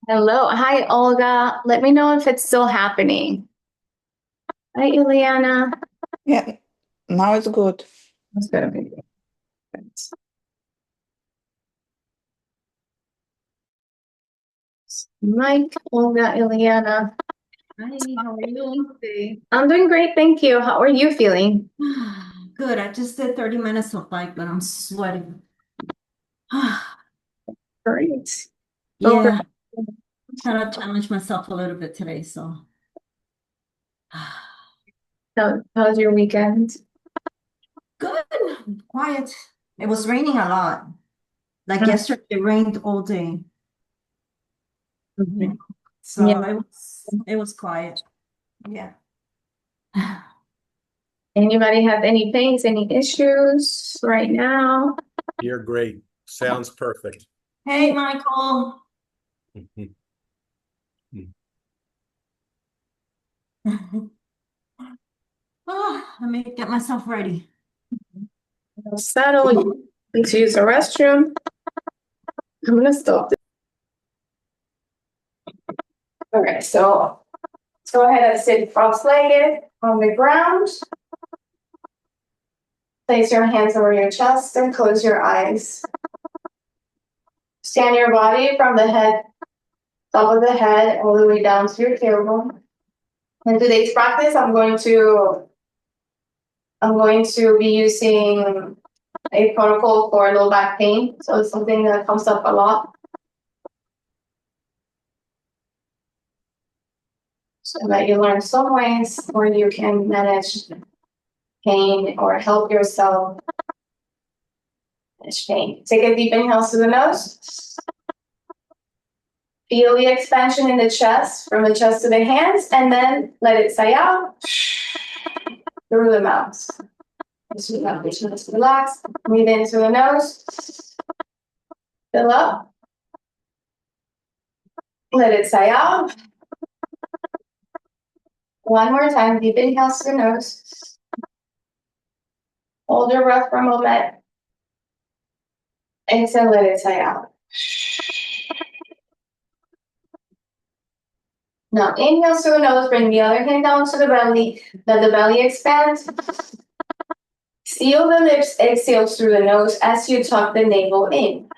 Hello. Hi, Olga. Let me know if it's still happening. Hi, Ileana. Yeah, now it's good. That's gonna be good. Mike, Olga, Ileana. Hi, how are you doing today? I'm doing great, thank you. How are you feeling? Good. I just did 30 minutes of bike, but I'm sweating. Great. Over. Yeah, trying to challenge myself a little bit today, so How's your weekend? good. Quiet. It was raining a lot. Like yesterday, it rained all day. Mhm. So Yeah. it was quiet. Yeah. Anybody have any pains, any issues right now? You're great. Sounds perfect. Hey, Michael. Let me get myself ready. Settle. You need to use the restroom. I'm gonna stop this. All right, so let's go ahead and sit cross-legged on the ground. Place your hands over your chest and close your eyes. Scan your body from the head, top of the head, all the way down to your tailbone. In today's practice, I'm going to be using a protocol for low back pain. So it's something that comes up a lot. So that you learn some ways where you can manage pain or help yourself manage pain. Take a deep inhale through the nose. Feel the expansion in the chest, from the chest to the hands, and then let it sigh out through the mouth. Just relax. Breathe in through the nose. Fill up. Let it sigh out. One more time. Deep inhale through the nose. Hold your breath for a moment. Exhale, let it sigh out. Now inhale through the nose. Bring the other hand down to the belly. Let the belly expand. Seal the lips. Exhale through the nose as you tuck the navel in.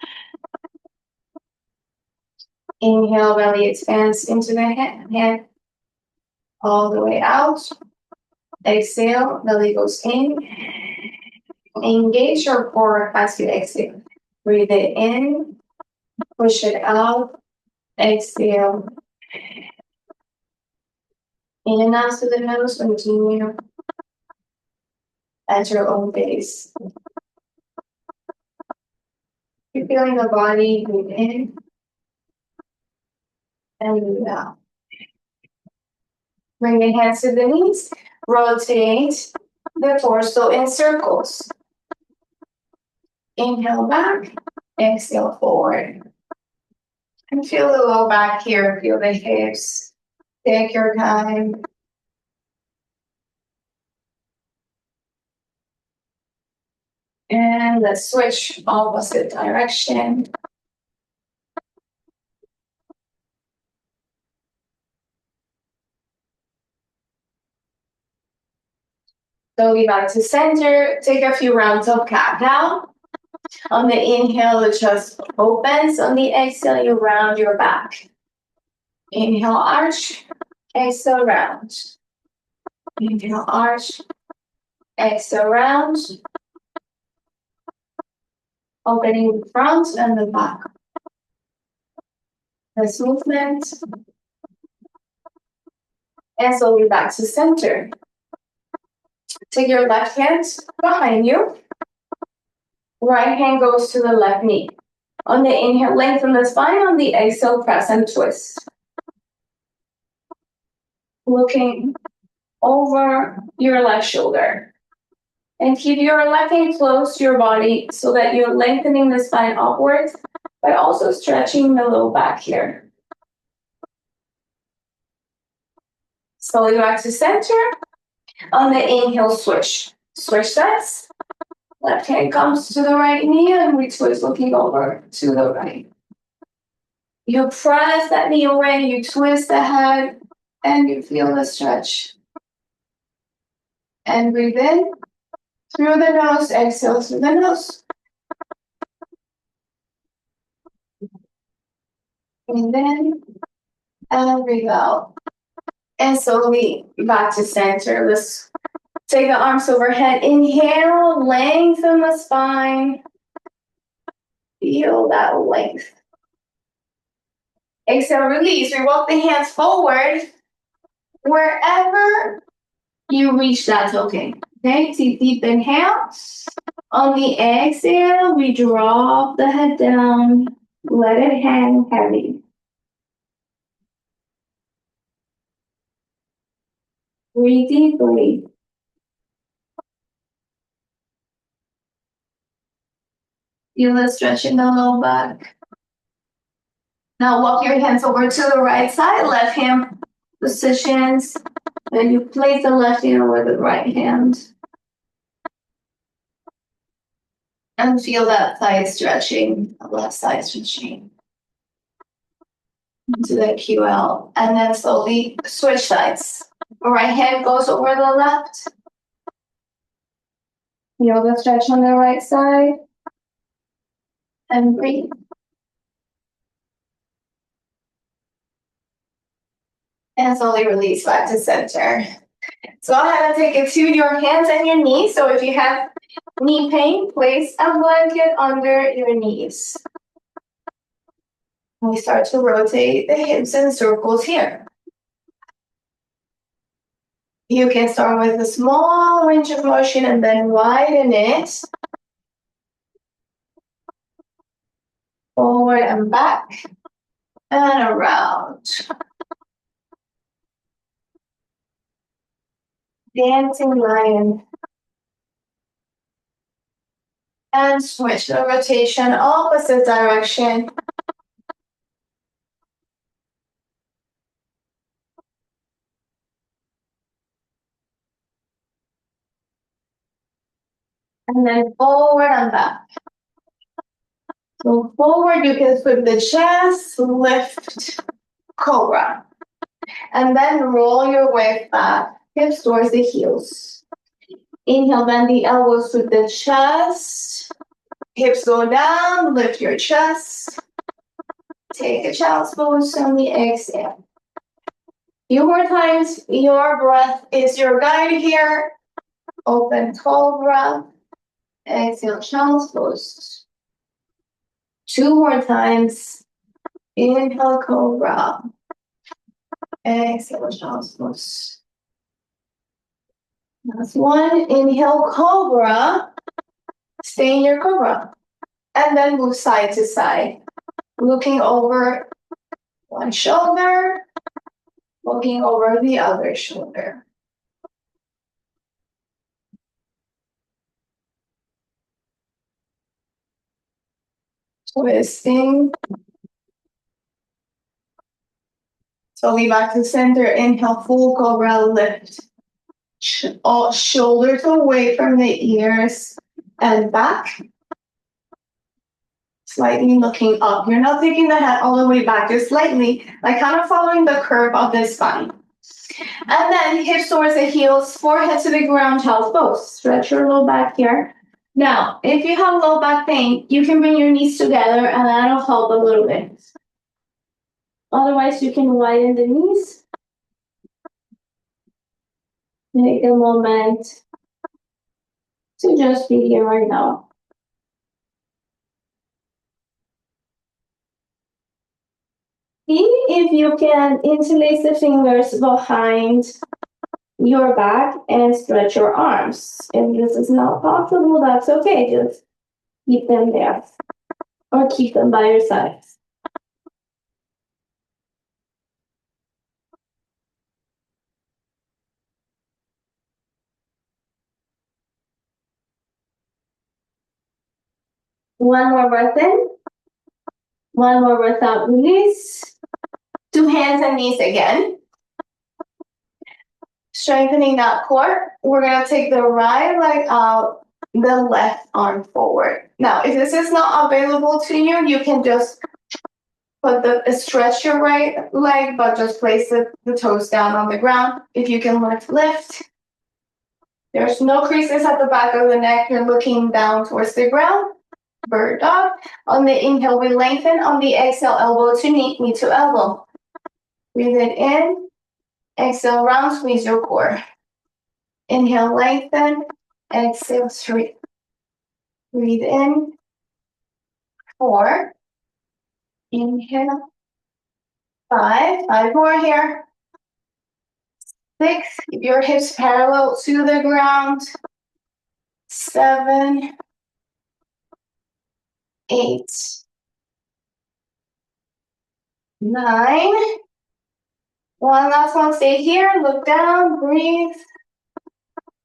Inhale, belly expands into the hand, all the way out. Exhale, belly goes in. Engage your core as you exhale. Breathe it in, push it out, exhale. In and out through the nose, continue at your own pace. Keep feeling the body, breathe in and breathe out. Bring the hands to the knees, rotate the torso in circles. Inhale back, exhale forward. And feel the low back here, feel the hips. Take your time. And let's switch opposite direction. Slowly back to center. Take a few rounds of cat-cow. On the inhale, the chest opens. On the exhale, you round your back. Inhale, arch. Exhale, round. Inhale, arch. Exhale, round. Opening the front and the back. This movement. And slowly back to center. Take your left hand behind you. Right hand goes to the left knee. On the inhale, lengthen the spine. On the exhale, press and twist. Looking over your left shoulder. And keep your left hand close to your body so that you're lengthening the spine upwards, but also stretching the low back here. Slowly back to center. On the inhale, switch. Switch sides. Left hand comes to the right knee and we twist looking over to the right. You press that knee away, you twist the head, and you feel the stretch. And breathe in through the nose, exhale through the nose. Breathe in and breathe out. And slowly back to center. Let's take the arms overhead. Inhale, lengthen the spine. Feel that length. Exhale, release. We walk the hands forward. Wherever you reach, that's okay. Okay, take deep inhale. On the exhale, we drop the head down. Let it hang heavy. Breathe deeply. Feel the stretch in the low back. Now walk your hands over to the right side, left hand positions. Then you place the left hand over the right hand. And feel that thigh stretching, the left side stretching. To the QL. And then slowly switch sides. Right hand goes over the left. Yoga stretch on the right side. And breathe. And slowly release back to center. So go ahead and take it to your hands and your knees. So if you have knee pain, place a blanket under your knees. We start to rotate the hips in circles here. You can start with a small range of motion and then widen it. Forward and back and around. Dancing lion. And switch the rotation, opposite direction. And then forward and back. So forward, you can flip the chest, lift, cobra. And then roll your way back, hips towards the heels. Inhale, bend the elbows to the chest. Hips go down, lift your chest. Take a child's pose on the exhale. Few more times, your breath is your guide here. Open cobra. Exhale, child's pose. 2 more times. Inhale, cobra. Exhale, child's pose. Last one. Inhale, cobra. Stay in your cobra. And then move side to side. Looking over one shoulder. Looking over the other shoulder. Twisting. Slowly back to center. Inhale, full cobra, lift. All shoulders away from the ears and back. Slightly looking up. You're not taking the head all the way back, just slightly, like kind of following the curve of the spine. And then hips towards the heels, forehead to the ground, child's pose. Stretch your low back here. Now, if you have low back pain, you can bring your knees together and that'll help a little bit. Otherwise, you can widen the knees. Take a moment to just be here right now. See if you can interlace the fingers behind your back and stretch your arms. If this is not possible, that's okay. Just keep them there or keep them by your sides. One more breath in. One more breath out, release. 2 hands and knees again. Strengthening that core. We're gonna take the right leg out, the left arm forward. Now, if this is not available to you, you can just Stretch your right leg, but just place the toes down on the ground. If you can lift. There's no creases at the back of the neck. You're looking down towards the ground. Bird dog. On the inhale, we lengthen. On the exhale, elbow to knee to elbow. Breathe it in. Exhale, round, squeeze your core. Inhale, lengthen. Exhale, straight. Breathe in. 4. Inhale. 5. 5 more here. 6. Keep your hips parallel to the ground. 7. 8. 9. One last one. Stay here. Look down. Breathe.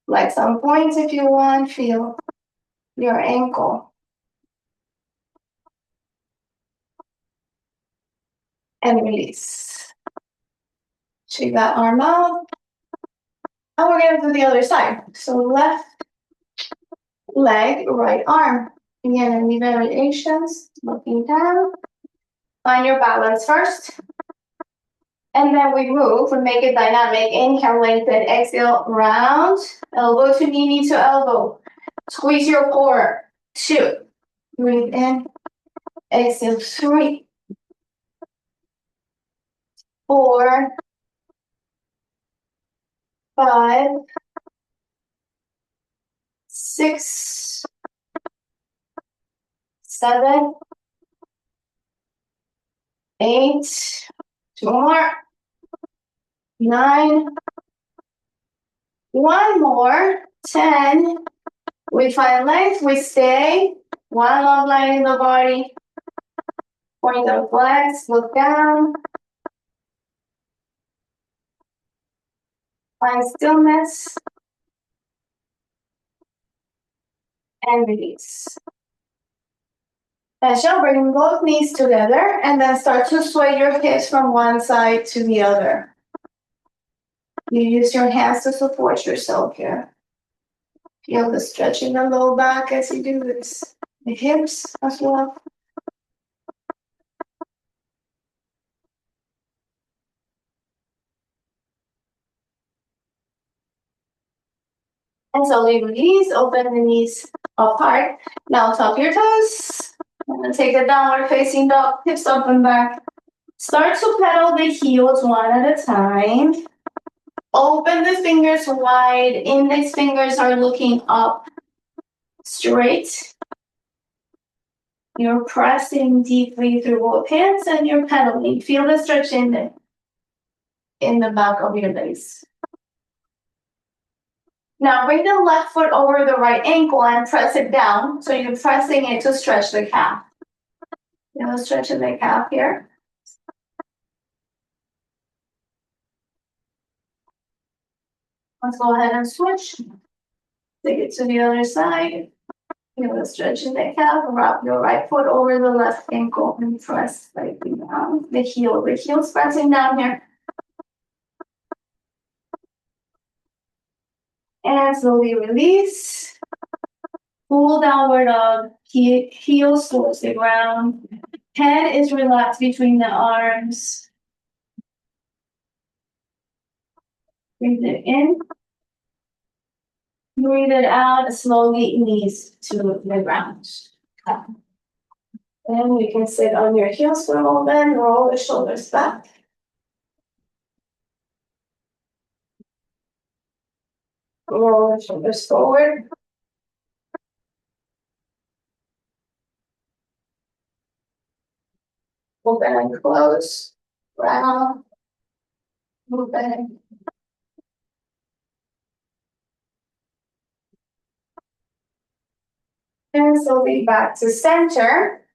Flex some points if you want. Feel your ankle. And release. Shake that arm out. And we're going to do the other side. So left leg, right arm. Again, any variations. Looking down. Find your balance first. And then we move and make it dynamic. Inhale, lengthen. Exhale, round. Elbow to knee to elbow. Squeeze your core. 2. Breathe in. Exhale, 3. 4. 5. 6. 7. 8. 2 more. 9. 1 more. 10. We find length. We stay. One long line in the body. Point and flex. Look down. Find stillness. And release. And shall bring both knees together and then start to sway your hips from one side to the other. You use your hands to support yourself here. Feel the stretch in the low back as you do this. The hips as well. And slowly release, open the knees apart. Now tuck your toes. And then take a downward facing dog, hips up and back. Start to pedal the heels one at a time. Open the fingers wide. Index fingers are looking up straight. You're pressing deeply through both hands and you're pedaling. Feel the stretch in the back of your legs. Now bring the left foot over the right ankle and press it down. So you're pressing it to stretch the calf. You know, stretching the calf here. Let's go ahead and switch. Take it to the other side. You know, stretching the calf. Wrap your right foot over the left ankle and press slightly down. The heel's pressing down here. And slowly release. Full downward dog. Heels towards the ground. Head is relaxed between the arms. Breathe it in. Breathe it out. Slowly knees to the ground. Then we can sit on your heels for a moment. Roll the shoulders back. Roll the shoulders forward. Open and close. Round. Open. And slowly back to center.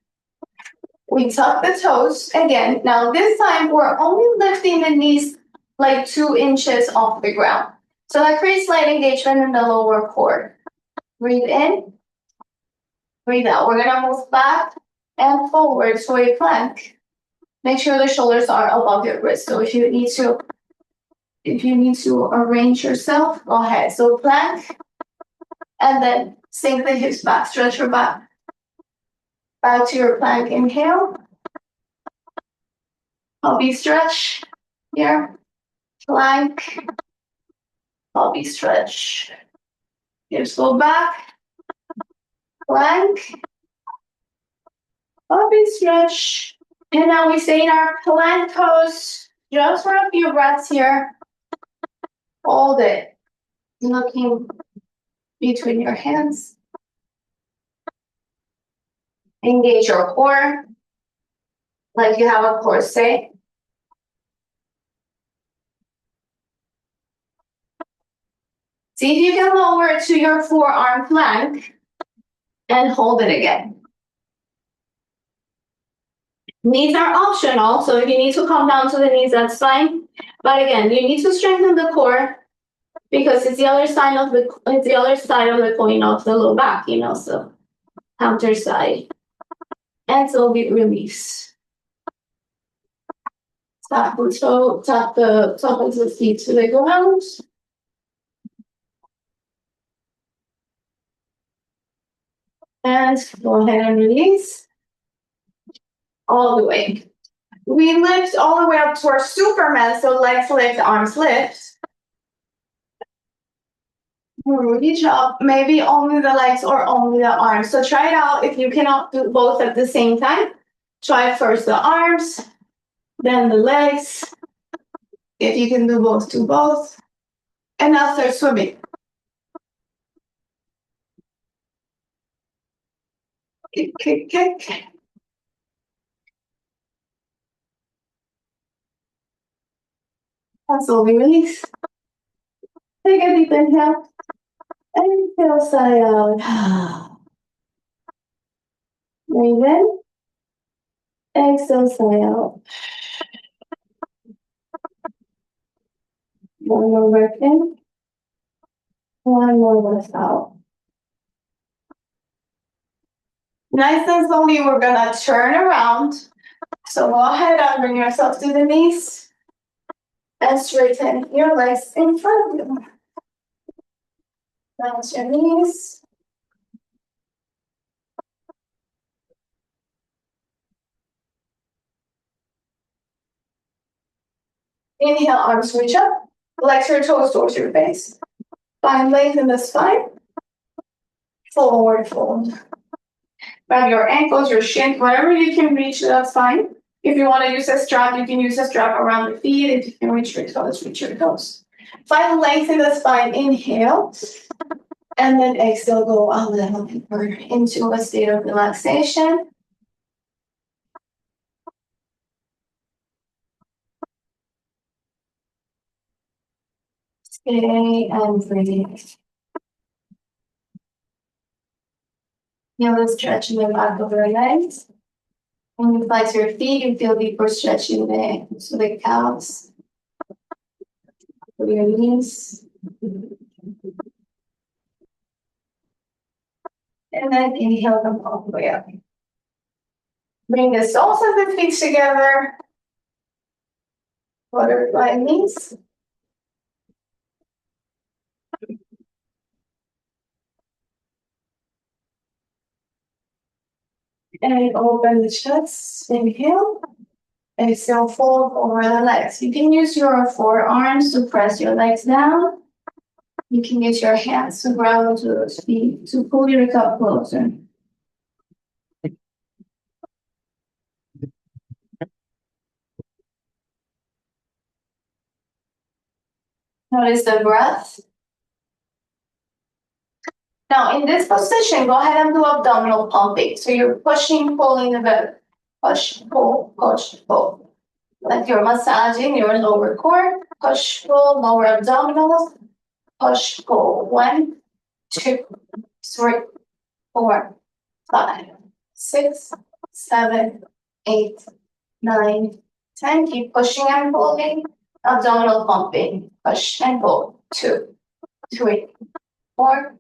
We tuck the toes again. Now this time we're only lifting the knees like 2 inches off the ground. So that creates slight engagement in the lower core. Breathe in. Breathe out. We're gonna move back and forward to a plank. Make sure the shoulders are above your wrist. So if you need to arrange yourself, go ahead. So plank, and then sink the hips back, stretch your back. Back to your plank, inhale. Pelvic stretch here. Plank. Pelvic stretch. Hips go back. Plank. Pelvic stretch. And now we stay in our plank pose just for a few breaths here. Hold it. Looking between your hands. Engage your core. Like you have a corset. See if you can lower it to your forearm plank and hold it again. Knees are optional, so if you need to come down to the knees, that's fine. But again, you need to strengthen the core because it's the other side of the coin of the low back, so counter side. And so we release. Tap the toe, tap the top of the feet to the ground. And go ahead and release. All the way. We lift all the way up to our Superman, so legs lift, arms lift. Reach up, maybe only the legs or only the arms. So try it out. If you cannot do both at the same time, try first the arms, then the legs. If you can do both, do both. And now start swimming. Kick, kick, kick. And slowly release. Take a deep inhale. And exhale, sigh out. Breathe in. Exhale, sigh out. One more breath in. One more breath out. Nice and slowly, we're gonna turn around. So go ahead and bring yourself to the knees. And straighten your legs in front of you. Bounce your knees. Inhale, arms reach up. Flex your toes towards your face. Find length in the spine. Forward fold. Grab your ankles, your shin, whatever you can reach, that's fine. If you want to use a strap, you can use a strap around the feet. If you can reach your toes, reach your toes. Find length in the spine. Inhale. And then exhale, go a little deeper into a state of relaxation. Stay and breathe. Feel the stretch in the back of your legs. When you flex your feet, you feel deeper stretch in the calves. For your knees. And then inhale them all the way up. Bring the soles of the feet together. Butterfly knees. And open the chest. Inhale. Exhale, fold over the legs. You can use your forearms to press your legs down. You can use your hands to ground to those feet to pull your cup closer. Notice the breath. Now, in this position, go ahead and do abdominal pumping. So you're pushing, pulling the belly. Push, pull, push, pull. Like you're massaging your lower core. Push, pull, lower abdominals. Push, pull. 1, 2, 3, 4, 5, 6, 7, 8, 9, 10. Keep pushing and pulling. Abdominal pumping. Push and pull. 2, 3, 4,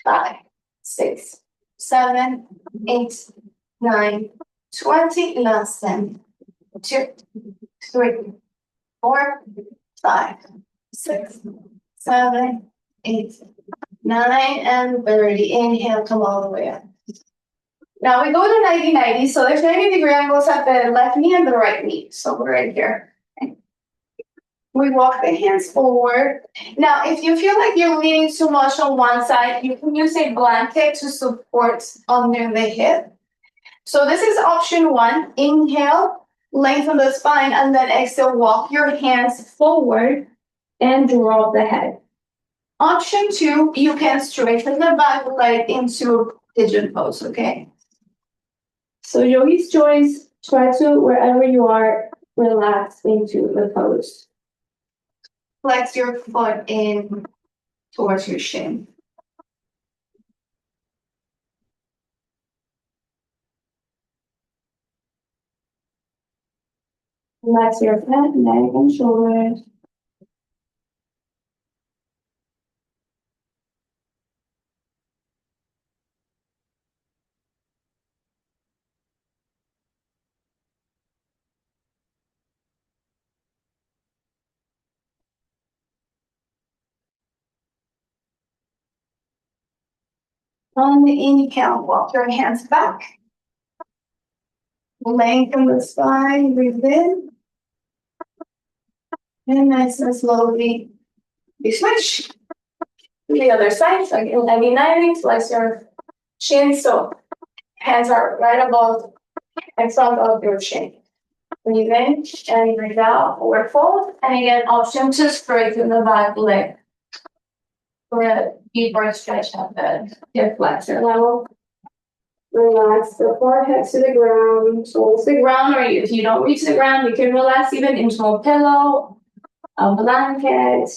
5, 6, 7, 8, 9, 20. Last 10. 2, 3, 4, 5, 6, 7, 8, 9, and 30. Inhale, come all the way up. Now we go to 90-90, so there's 90-degree angles at the left knee and the right knee. So we're in here. We walk the hands forward. Now, if you feel like you're leaning too much on one side, you can use a blanket to support under the hip. So this is option one. Inhale, lengthen the spine, and then exhale, walk your hands forward and drop the head. Option two, you can straighten the back leg into pigeon pose, okay? So yogi's choice, try to, wherever you are, relax into the pose. Flex your foot in towards your shin. Relax your head, neck, and shoulders. On the inhale, walk your hands back. Lengthen the spine, breathe in. And nice and slowly, you switch to the other side. So again, 90-90, flex your chin so hands are right above in front of your chin. Breathe in and breathe out, forward fold. And again, option to straighten the back leg. For a deeper stretch at the hip flexor level. Relax the forehead to the ground, towards the ground, or if you don't reach the ground, you can relax even into a pillow, a blanket.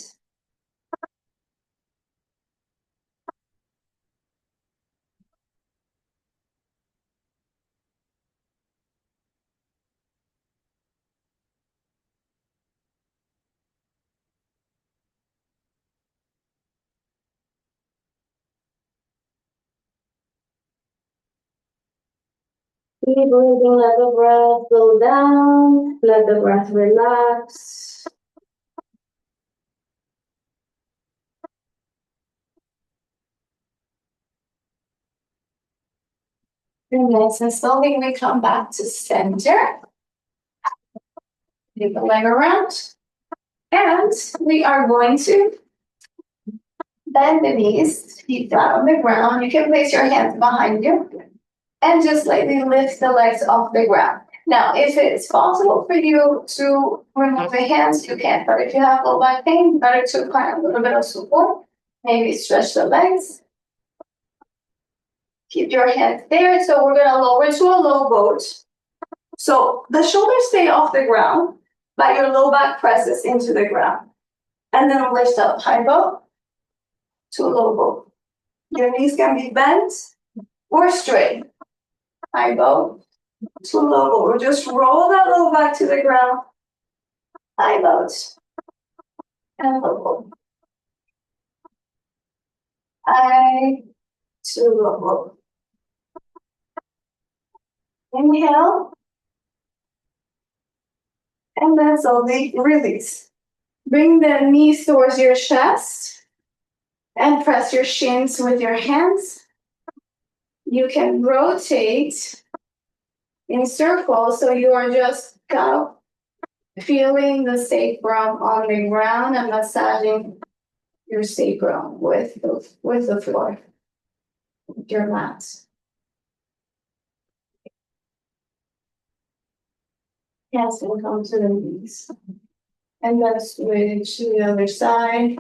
Keep breathing, let the breath slow down, let the breath relax. And nice and slowly we come back to center. Take the leg around. And we are going to bend the knees, feet flat on the ground. You can place your hands behind you and just lightly lift the legs off the ground. Now, if it's possible for you to remove the hands, you can. But if you have low back pain, better to find a little bit of support. Maybe stretch the legs. Keep your hands there. So we're going to lower to a low boat. So the shoulders stay off the ground, but your low back presses into the ground. And then lift up high boat to a low boat. Your knees can be bent or straight. High boat to low boat. Or just roll that low back to the ground. High boat and low boat. High to low boat. Inhale. And then slowly release. Bring the knees towards your chest and press your shins with your hands. You can rotate in circles, so you are just kind of feeling the sacrum on the ground and massaging your sacrum with the floor, with your mat. Hands will come to the knees. And then switch to the other side.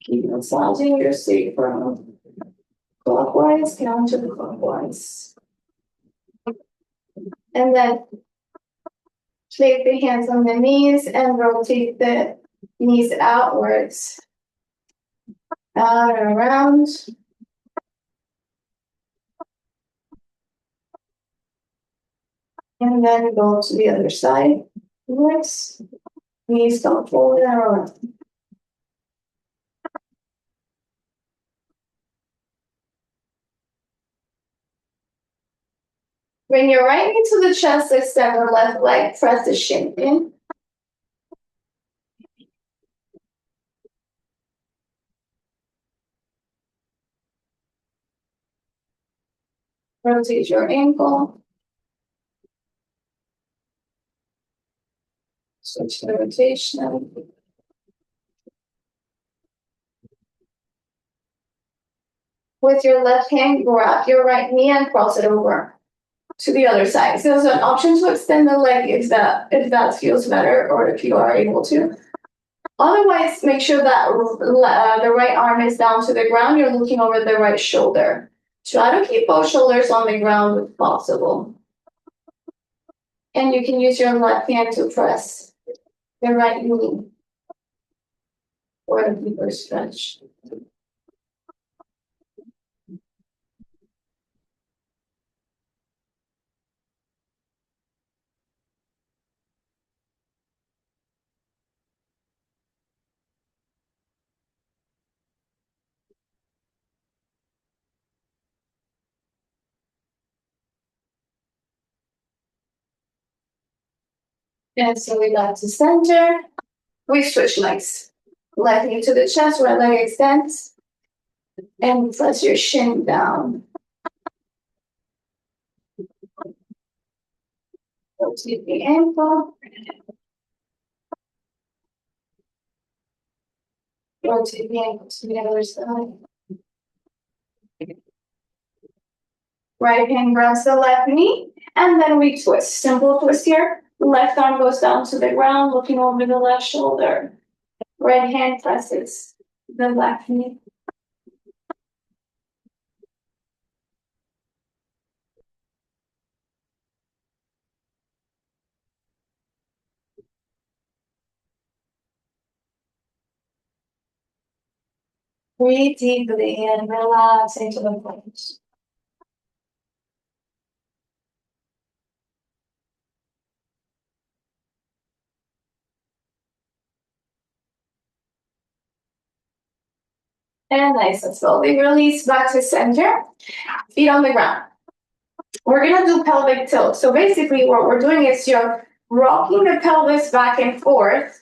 Keep massaging your sacrum. Clockwise, counterclockwise. And then place the hands on the knees and rotate the knees outwards. Out and around. And then go to the other side. Next, knees come forward and around. Bring your right knee to the chest, extend your left leg, press the shin in. Rotate your ankle. Switch the rotation. With your left hand, grab your right knee and cross it over to the other side. So there's an option to extend the leg if that feels better or if you are able to. Otherwise, make sure that the right arm is down to the ground. You're looking over the right shoulder. Try to keep both shoulders on the ground if possible. And you can use your left hand to press the right knee or a deeper stretch. And so we back to center. We switch legs. Left knee to the chest, right leg extends. And press your shin down. Rotate the ankle. Rotate the ankle to the other side. Right hand grabs the left knee, and then we twist. Simple twist here. Left arm goes down to the ground, looking over the left shoulder. Right hand presses the left knee. Breathe deeply and relax into the plank. And nice and slowly release back to center. Feet on the ground. We're gonna do pelvic tilt. So basically what we're doing is you're rocking the pelvis back and forth,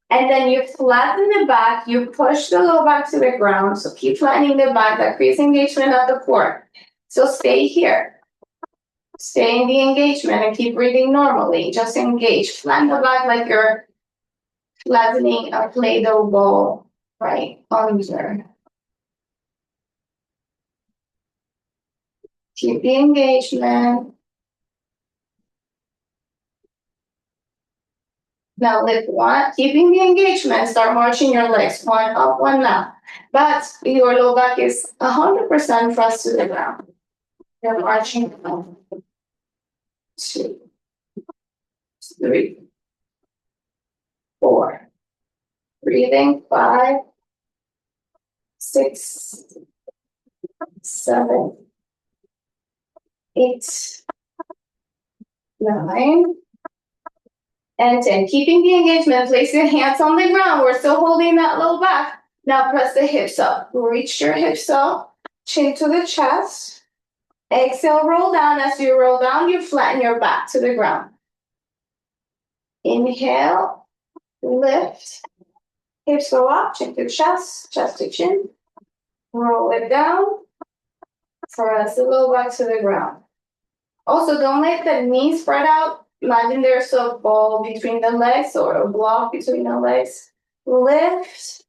and then you flatten the back, you push the low back to the ground. So keep flattening the back, that creates engagement at the core. So stay here. Stay in the engagement and keep breathing normally. Just engage. Flatten the back like you're flattening a Play-Doh ball, right? Under. Keep the engagement. Now lift one, keeping the engagement, start marching your legs, one up, one down. But your low back is 100% pressed to the ground. You're marching down. 2, 3, 4. Breathing, 5, 6, 7, 8, 9, and 10. Keeping the engagement, place your hands on the ground. We're still holding that low back. Now press the hips up. Reach your hips up, chin to the chest. Exhale, roll down. As you roll down, you flatten your back to the ground. Inhale, lift. Hips go up, chin to chest, chest to chin. Roll it down. Press the low back to the ground. Also, don't let the knees spread out. Imagine there's a ball between the legs or a block between the legs. Lift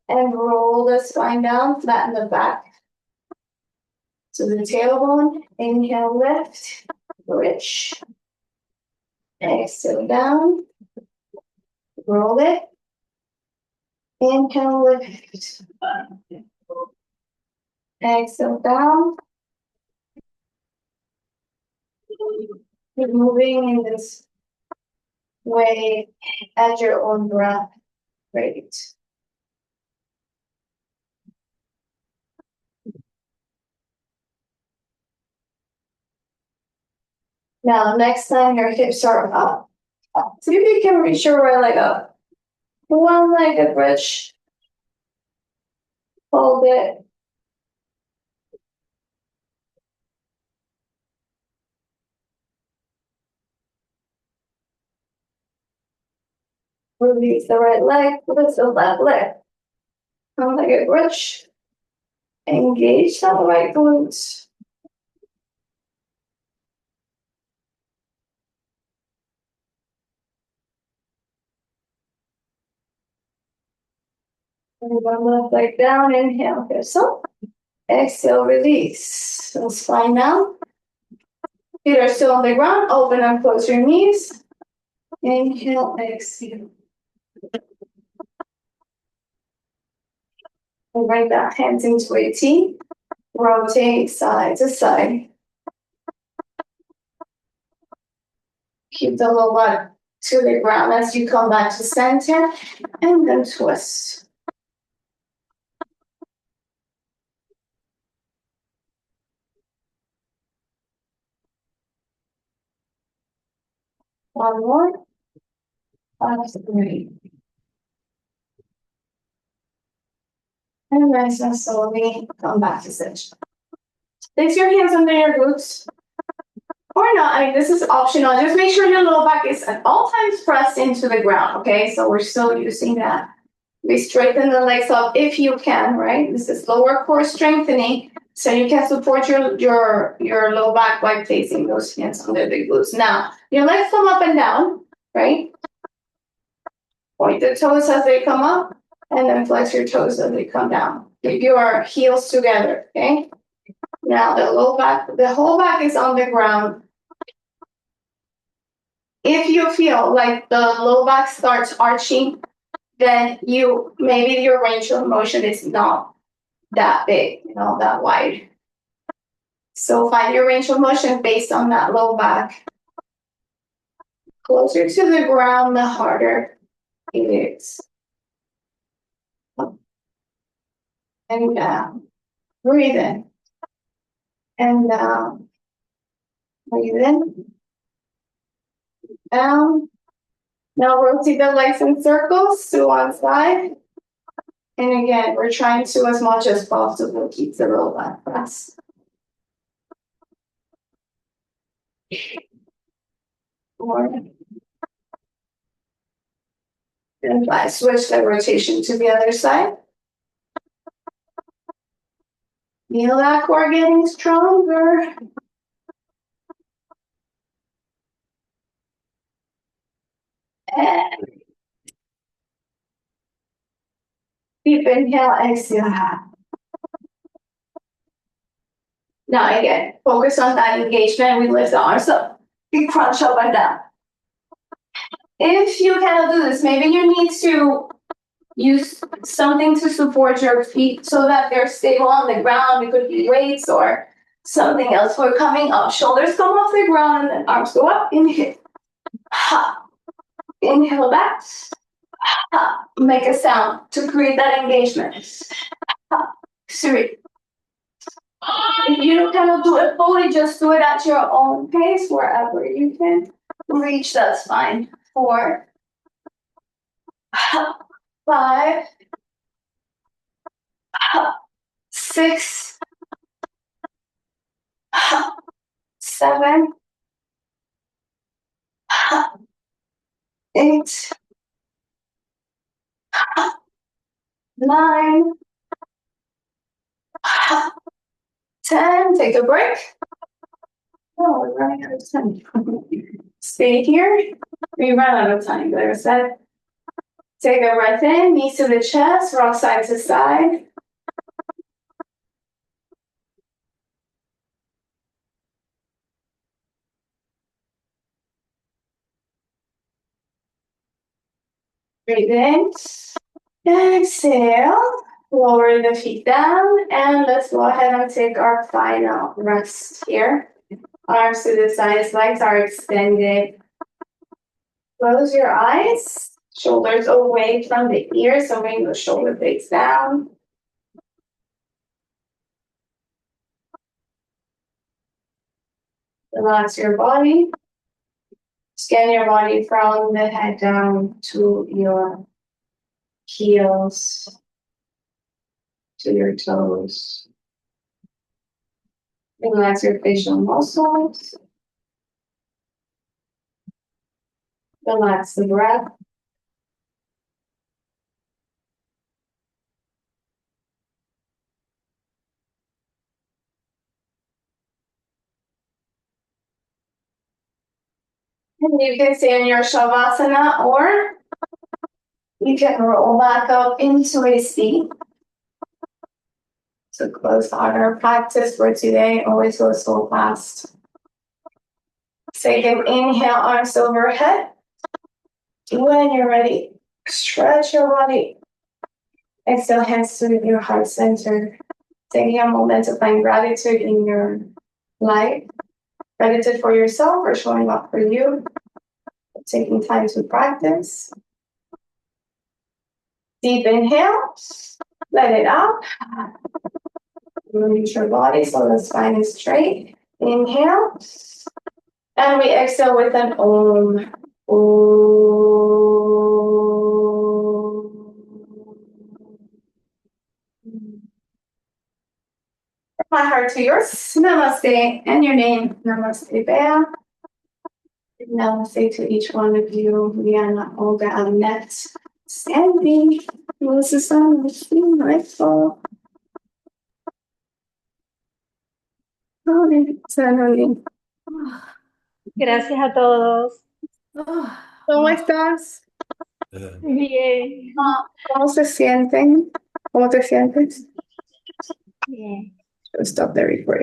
and roll the spine down, flatten the back. To the tailbone, inhale, lift, bridge. Exhale down, roll it. Inhale, lift. Exhale down. Keep moving in this way at your own breath. Great. Now, next time your hips are up, see if you can reach your right leg up. One-legged bridge. Hold it. Release the right leg, lift the left leg. One-legged bridge. Engage that right glute. And one left leg down, inhale, hips up. Exhale, release. So spine down. Feet are still on the ground. Open and close your knees. Inhale, exhale. And bring that hands into a T. Rotate side to side. Keep the lower butt to the ground as you come back to center. And then twist. One more. That's great. And nice and slowly come back to center. Place your hands under your glutes. Or not, I mean, this is optional. Just make sure your low back is at all times pressed into the ground, okay? So we're still using that. We straighten the legs up if you can, right? This is lower core strengthening. So you can support your low back by placing those hands under the glutes. Now, your legs come up and down, right? Point the toes as they come up, and then flex your toes as they come down. Keep your heels together, okay? Now the whole back is on the ground. If you feel like the low back starts arching, then maybe your range of motion is not that big, that wide. So find your range of motion based on that low back. Closer to the ground, the harder it is. And down. Breathe in. And down. Breathe in. Down. Now rotate the legs in circles to one side. And again, we're trying to, as much as possible, keep the low back pressed. More. And I switch the rotation to the other side. Feel that core getting stronger. And deep inhale, exhale. Now again, focus on that engagement. We lift the arms up. We crunch up and down. If you cannot do this, maybe you need to use something to support your feet so that they're stable on the ground. It could be weights or something else. We're coming up. Shoulders come off the ground and then arms go up. Inhale. Ha. Inhale back. Ha. Make a sound to create that engagement. Ha. 3. If you cannot do it fully, just do it at your own pace, wherever you can reach, that's fine. 4, 5, 6, 7, 8, 9, 10. Take a break. Oh, we're running out of time. Stay here. We run out of time, like I said. Take a breath in, knees to the chest, rock side to side. Breathe in. Exhale. Lower the feet down. And let's go ahead and take our final rest here. Arms to the sides, legs are extended. Close your eyes. Shoulders away from the ears, so bring the shoulder blades down. Relax your body. Scan your body from the head down to your heels, to your toes. Relax your facial muscles. Relax the breath. And you can stay in your Shavasana or You can roll back up into a seat. To close out our practice for today, always go so fast. Take an inhale, arms overhead. When you're ready, stretch your body. Exhale, hands to your heart center. Taking a moment to find gratitude in your life. Gratitude for yourself, for showing up for you. Taking time to practice. Deep inhale, let it out. Release your body so the spine is straight. Inhale. And we exhale with an Om. From my heart to yours. Namaste. And your name. Namaste, Bea. Namaste to each one of you. Liana, Olga, Annette, Sandy, Melissa, Christine, Rachel. Sandy. Gracias a todos. ¿Cómo estás? Bien, ¿Cómo se sienten? ¿Cómo te sientes? bien. Stop the recording.